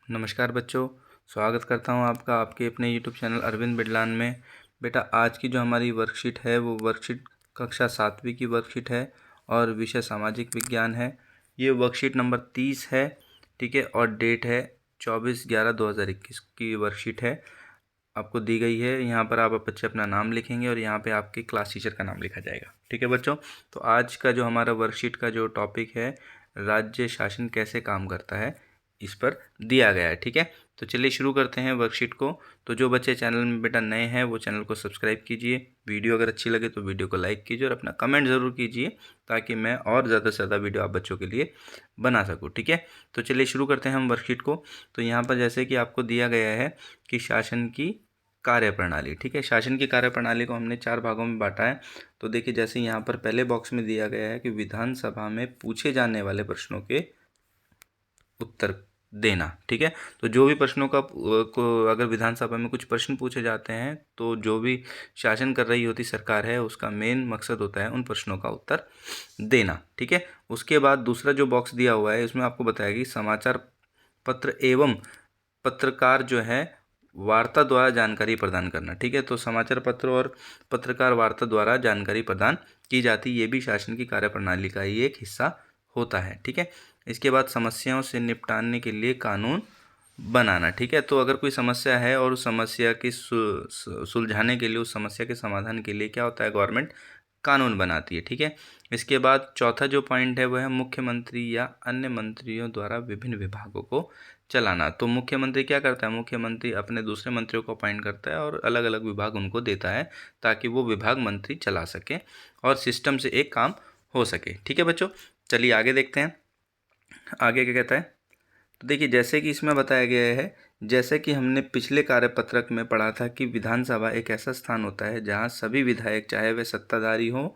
नमस्कार बच्चों, स्वागत करता हूं आपका आपके अपने यूट्यूब चैनल अरविंद बिडलान में। बेटा, आज की जो हमारी वर्कशीट है वो वर्कशीट कक्षा 7वीं की वर्कशीट है और विषय सामाजिक विज्ञान है। ये वर्कशीट नंबर 30 है, ठीक है, और डेट है 24/11/2021 की वर्कशीट है। आपको दी गई है। यहाँ पर आप बच्चे अपना नाम लिखेंगे और यहाँ पे आपके क्लास टीचर का नाम लिखा जाएगा, ठीक है बच्चों। तो आज का जो हमारा वर्कशीट का जो टॉपिक है, राज्य शासन कैसे काम करता है, इस पर दिया गया है, ठीक है। तो चलिए शुरू करते हैं वर्कशीट को। तो जो बच्चे चैनल में बेटा नए हैं वो चैनल को सब्सक्राइब कीजिए, वीडियो अगर अच्छी लगे तो वीडियो को लाइक कीजिए और अपना कमेंट ज़रूर कीजिए ताकि मैं और ज़्यादा से ज़्यादा वीडियो आप बच्चों के लिए बना सकूँ, ठीक है। तो चलिए शुरू करते हैं हम वर्कशीट को। तो यहाँ पर जैसे कि आपको दिया गया है कि शासन की कार्यप्रणाली, ठीक है। शासन की कार्यप्रणाली को हमने 4 भागों में बांटा है। तो देखिए, जैसे यहाँ पर पहले बॉक्स में दिया गया है कि विधानसभा में पूछे जाने वाले प्रश्नों के उत्तर देना, ठीक है। तो जो भी प्रश्नों को अगर विधानसभा में कुछ प्रश्न पूछे जाते हैं तो जो भी शासन कर रही होती सरकार है उसका मेन मकसद होता है उन प्रश्नों का उत्तर देना, ठीक है। उसके बाद दूसरा जो बॉक्स दिया हुआ है इसमें आपको बताया कि समाचार पत्र एवं पत्रकार जो है वार्ता द्वारा जानकारी प्रदान करना, ठीक है। तो समाचार पत्र और पत्रकार वार्ता द्वारा जानकारी प्रदान की जाती, ये भी शासन की कार्यप्रणाली का ही एक हिस्सा होता है, ठीक है। इसके बाद समस्याओं से निपटाने के लिए कानून बनाना, ठीक है। तो अगर कोई समस्या है और उस समस्या की सुलझाने के लिए, उस समस्या के समाधान के लिए क्या होता है, गवर्नमेंट कानून बनाती है, ठीक है। इसके बाद चौथा जो पॉइंट है वह है मुख्यमंत्री या अन्य मंत्रियों द्वारा विभिन्न विभागों को चलाना। तो मुख्यमंत्री क्या करता है, मुख्यमंत्री अपने दूसरे मंत्रियों को अपॉइंट करता है और अलग अलग विभाग उनको देता है ताकि वो विभाग मंत्री चला सके और सिस्टम से एक काम हो सके, ठीक है बच्चों। चलिए आगे देखते हैं, आगे क्या कहता है। तो देखिए, जैसे कि इसमें बताया गया है, जैसे कि हमने पिछले कार्यपत्रक में पढ़ा था कि विधानसभा एक ऐसा स्थान होता है जहां सभी विधायक, चाहे वे सत्ताधारी हो,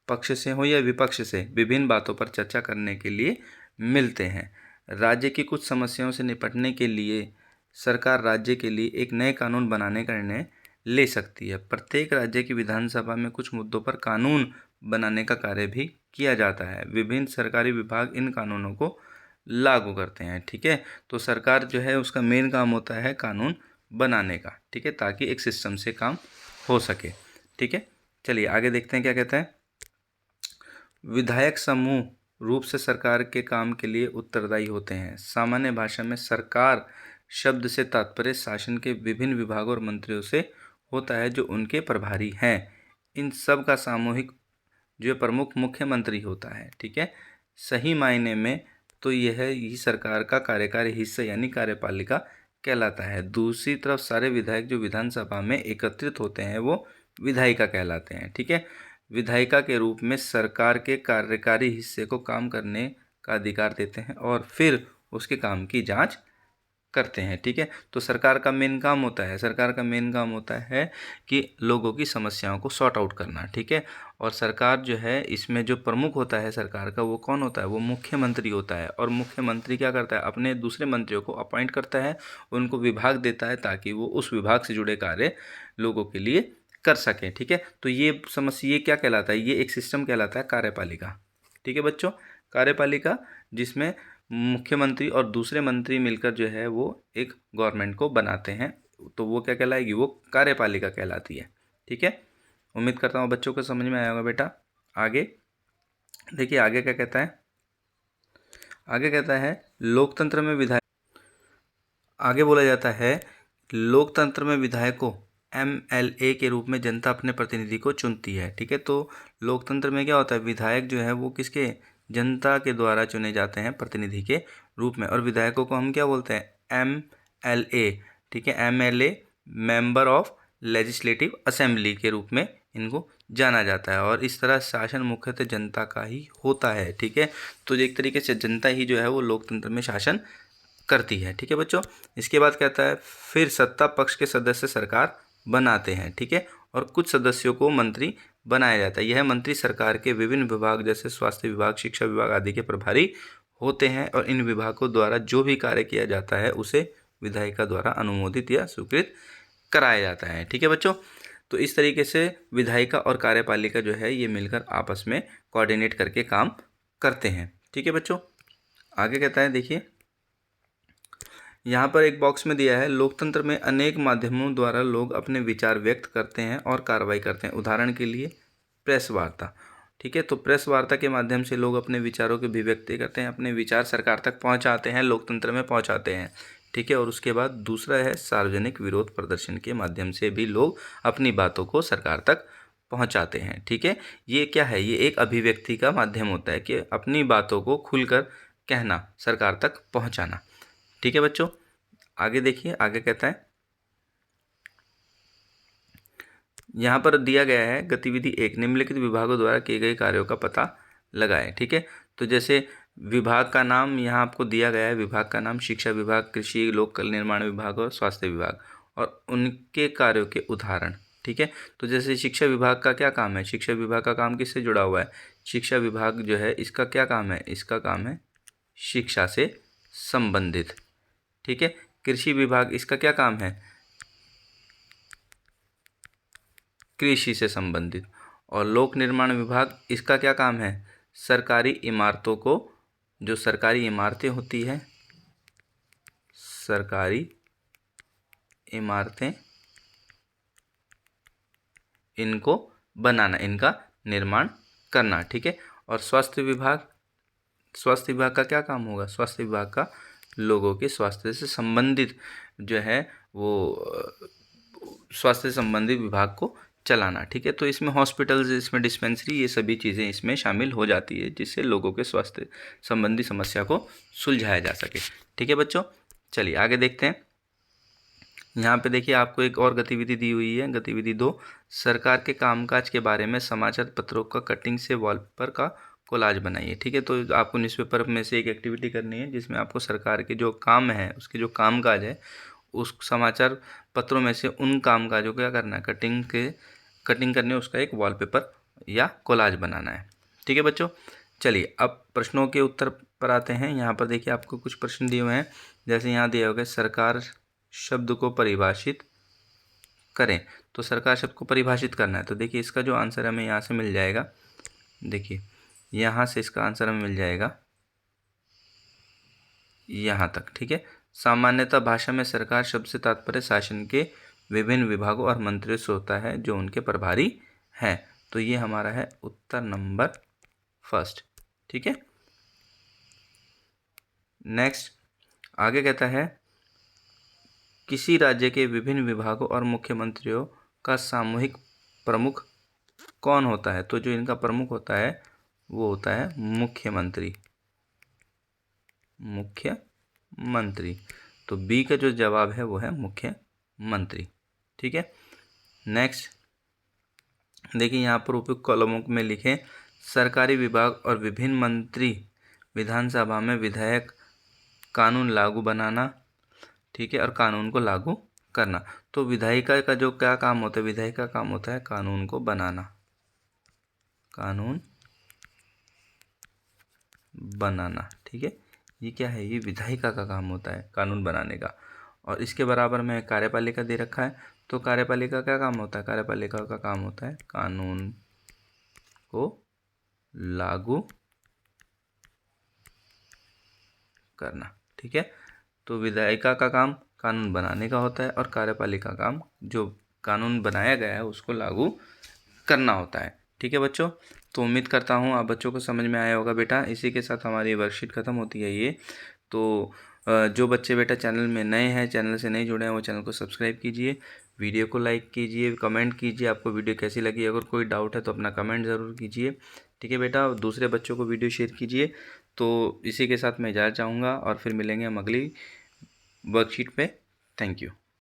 पक्ष से हो या विपक्ष से, विभिन्न बातों पर चर्चा करने के लिए मिलते हैं। राज्य की कुछ समस्याओं से निपटने के लिए सरकार राज्य के लिए एक नए कानून बनाने का निर्णय ले सकती है। प्रत्येक राज्य की विधानसभा में कुछ मुद्दों पर कानून बनाने का कार्य भी किया जाता है। विभिन्न सरकारी विभाग इन कानूनों को लागू करते हैं, ठीक है। तो सरकार जो है उसका मेन काम होता है कानून बनाने का, ठीक है, ताकि एक सिस्टम से काम हो सके, ठीक है। चलिए आगे देखते हैं क्या कहता है। विधायक समूह रूप से सरकार के काम के लिए उत्तरदायी होते हैं। सामान्य भाषा में सरकार शब्द से तात्पर्य शासन के विभिन्न विभागों और मंत्रियों से होता है जो उनके प्रभारी हैं। इन सब का सामूहिक जो प्रमुख मुख्यमंत्री होता है, ठीक है। सही मायने में तो यह ही सरकार का कार्यकारी हिस्सा यानी कार्यपालिका कहलाता है। दूसरी तरफ सारे विधायक जो विधानसभा में एकत्रित होते हैं वो विधायिका कहलाते हैं, ठीक है। विधायिका के रूप में सरकार के कार्यकारी हिस्से को काम करने का अधिकार देते हैं और फिर उसके काम की जांच करते हैं, ठीक है। तो सरकार का मेन काम होता है, सरकार का मेन काम होता है कि लोगों की समस्याओं को सॉर्ट आउट करना, ठीक है। और सरकार जो है इसमें जो प्रमुख होता है सरकार का, वो कौन होता है, वो मुख्यमंत्री होता है। और मुख्यमंत्री क्या करता है, अपने दूसरे मंत्रियों को अपॉइंट करता है, उनको विभाग देता है ताकि वो उस विभाग से जुड़े कार्य लोगों के लिए कर सकें, ठीक है। तो ये समस्या, ये क्या कहलाता है, ये एक सिस्टम कहलाता है कार्यपालिका, ठीक है बच्चों। कार्यपालिका जिसमें मुख्यमंत्री और दूसरे मंत्री मिलकर जो है वो एक गवर्नमेंट को बनाते हैं, तो वो क्या कहलाएगी, वो कार्यपालिका कहलाती है, ठीक है। उम्मीद करता हूँ बच्चों को समझ में आया होगा बेटा। आगे देखिए, आगे क्या कहता है, आगे कहता है लोकतंत्र में विधायक, आगे बोला जाता है लोकतंत्र में विधायक को MLA के रूप में जनता अपने प्रतिनिधि को चुनती है, ठीक है। तो लोकतंत्र में क्या होता है, विधायक जो है वो किसके, जनता के द्वारा चुने जाते हैं प्रतिनिधि के रूप में। और विधायकों को हम क्या बोलते हैं, MLA, ठीक है। MLA member of legislative assembly के रूप में इनको जाना जाता है। और इस तरह शासन मुख्यतः जनता का ही होता है, ठीक है। तो एक तरीके से जनता ही जो है वो लोकतंत्र में शासन करती है, ठीक है बच्चों। इसके बाद कहता है फिर सत्ता पक्ष के सदस्य सरकार बनाते हैं, ठीक है। और कुछ सदस्यों को मंत्री बनाया जाता है। यह मंत्री सरकार के विभिन्न विभाग जैसे स्वास्थ्य विभाग, शिक्षा विभाग आदि के प्रभारी होते हैं और इन विभागों द्वारा जो भी कार्य किया जाता है उसे विधायिका द्वारा अनुमोदित या स्वीकृत कराया जाता है, ठीक है बच्चों। तो इस तरीके से विधायिका और कार्यपालिका जो है ये मिलकर आपस में कोऑर्डिनेट करके काम करते हैं, ठीक है बच्चों। आगे कहता है देखिए, यहाँ पर एक बॉक्स में दिया है, लोकतंत्र में अनेक माध्यमों द्वारा लोग अपने विचार व्यक्त करते हैं और कार्रवाई करते हैं। उदाहरण के लिए प्रेस वार्ता। ठीक है, तो प्रेस वार्ता के माध्यम से लोग अपने विचारों की अभिव्यक्ति करते हैं, अपने विचार सरकार तक पहुँचाते हैं, लोकतंत्र में पहुँचाते हैं। ठीक है, और उसके बाद दूसरा है सार्वजनिक विरोध प्रदर्शन के माध्यम से भी लोग अपनी बातों को सरकार तक पहुंचाते हैं। ठीक है, ये क्या है, ये एक अभिव्यक्ति का माध्यम होता है कि अपनी बातों को खुलकर कहना, सरकार तक पहुंचाना। ठीक है बच्चों, आगे देखिए, आगे कहता है यहाँ पर दिया गया है गतिविधि 1, निम्नलिखित विभागों द्वारा किए गए कार्यों का पता लगाएं। ठीक है, तो जैसे विभाग का नाम यहाँ आपको दिया गया है, विभाग का नाम शिक्षा विभाग, कृषि, लोक निर्माण विभाग और स्वास्थ्य विभाग, और उनके कार्यों के उदाहरण। ठीक है, तो जैसे शिक्षा विभाग का क्या काम है, शिक्षा विभाग का काम किससे जुड़ा हुआ है, शिक्षा विभाग जो है इसका क्या काम है, इसका काम है शिक्षा से संबंधित। ठीक है, कृषि विभाग इसका क्या काम है, कृषि से संबंधित। और लोक निर्माण विभाग इसका क्या काम है, सरकारी इमारतों को, जो सरकारी इमारतें होती है, सरकारी इमारतें, इनको बनाना, इनका निर्माण करना। ठीक है, और स्वास्थ्य विभाग, स्वास्थ्य विभाग का क्या काम होगा, स्वास्थ्य विभाग का लोगों के स्वास्थ्य से संबंधित जो है वो स्वास्थ्य से संबंधित विभाग को चलाना। ठीक है, तो इसमें हॉस्पिटल्स, इसमें डिस्पेंसरी, ये सभी चीज़ें इसमें शामिल हो जाती है, जिससे लोगों के स्वास्थ्य संबंधी समस्या को सुलझाया जा सके। ठीक है बच्चों, चलिए आगे देखते हैं। यहाँ पे देखिए आपको एक और गतिविधि दी हुई है, गतिविधि 2, सरकार के कामकाज के बारे में समाचार पत्रों का कटिंग से वॉलपेपर का कोलाज बनाइए। ठीक है, तो आपको न्यूज़पेपर में से एक एक्टिविटी करनी है जिसमें आपको सरकार के जो काम है, उसके जो कामकाज है, उस समाचार पत्रों में से उन कामकाजों को क्या करना है, कटिंग करने, उसका एक वॉलपेपर या कोलाज बनाना है। ठीक है बच्चों, चलिए अब प्रश्नों के उत्तर पर आते हैं। यहाँ पर देखिए आपको कुछ प्रश्न दिए हुए हैं, जैसे यहाँ दिया होगा सरकार शब्द को परिभाषित करें, तो सरकार शब्द को परिभाषित करना है। तो देखिए इसका जो आंसर हमें यहाँ से मिल जाएगा, देखिए यहाँ से इसका आंसर हमें मिल जाएगा यहाँ तक। ठीक है, सामान्यतः भाषा में सरकार शब्द से तात्पर्य शासन के विभिन्न विभागों और मंत्रियों से होता है जो उनके प्रभारी हैं। तो ये हमारा है उत्तर नंबर फर्स्ट। ठीक है, नेक्स्ट आगे कहता है किसी राज्य के विभिन्न विभागों और मुख्यमंत्रियों का सामूहिक प्रमुख कौन होता है। तो जो इनका प्रमुख होता है वो होता है मुख्यमंत्री, मुख्यमंत्री। तो बी का जो जवाब है वो है मुख्यमंत्री। ठीक है, नेक्स्ट देखिए यहाँ पर उपयुक्त कॉलमों में लिखें सरकारी विभाग और विभिन्न मंत्री विधानसभा में विधायक कानून लागू बनाना। ठीक है, और कानून को लागू करना। तो विधायिका का जो क्या काम होता है, विधायिका का काम होता है कानून को बनाना, कानून बनाना। ठीक है, ये क्या है, ये विधायिका का काम होता है कानून बनाने का। और इसके बराबर में कार्यपालिका दे रखा है, तो कार्यपालिका का काम होता है, कार्यपालिका का काम होता है कानून को लागू करना। ठीक है, तो विधायिका का काम कानून बनाने का होता है और कार्यपालिका का काम जो कानून बनाया गया है उसको लागू करना होता है। ठीक है बच्चों, तो उम्मीद करता हूँ आप बच्चों को समझ में आया होगा बेटा। इसी के साथ हमारी वर्कशीट ख़त्म होती है ये। तो जो बच्चे बेटा चैनल में नए हैं, चैनल से नहीं जुड़े हैं, वो चैनल को सब्सक्राइब कीजिए, वीडियो को लाइक कीजिए, कमेंट कीजिए आपको वीडियो कैसी लगी। अगर कोई डाउट है तो अपना कमेंट ज़रूर कीजिए। ठीक है बेटा, दूसरे बच्चों को वीडियो शेयर कीजिए। तो इसी के साथ मैं इजाज़त चाहूँगा और फिर मिलेंगे हम अगली वर्कशीट पे। Thank you.